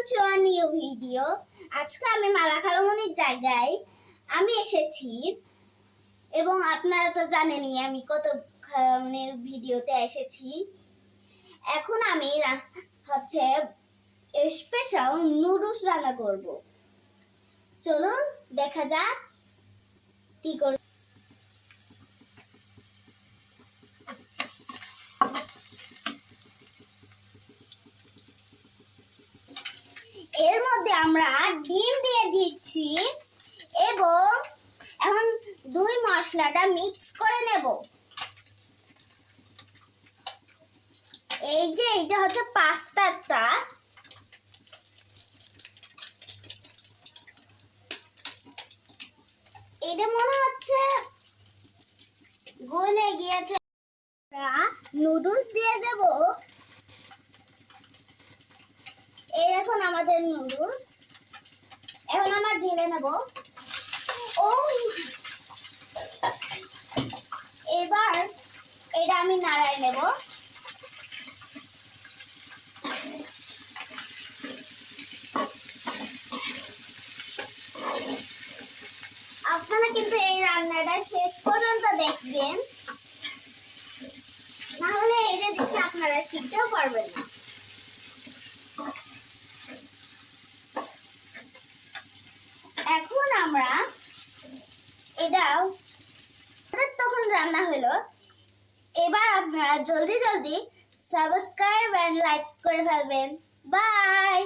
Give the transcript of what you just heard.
to a new video. আজকে আমি মালা খালামণির জায়গায় আমি এসেছি এবং আপনারা তো জানেনই আমি কত খালামণির ভিডিওতে এসেছি। এখন আমি হচ্ছে স্পেশাল নুডলস রান্না করব। চলুন দেখা যাক কি করে। এর মধ্যে আমরা ডিম দিয়ে দিচ্ছি এবং এখন দুই মশলাটা মিক্স করে নেব। এই যে এটা হচ্ছে পাস্তাটা, এটা মনে হচ্ছে গলে গিয়েছে। নুডলস দিয়ে দেব। এই এখন আমাদের নুডলস, এখন আমরা ঢেলে নেব। ও এবার এটা আমি নাড়াই নেব। আপনারা কিন্তু এই রান্নাটা শেষ পর্যন্ত দেখবেন, না হলে এটা দেখে আপনারা শিখতেও পারবেন না। এখন আমরা এটা তখন রান্না হলো। এবার আপনারা জলদি জলদি সাবস্ক্রাইব এন্ড লাইক করে ফেলবেন। বাই।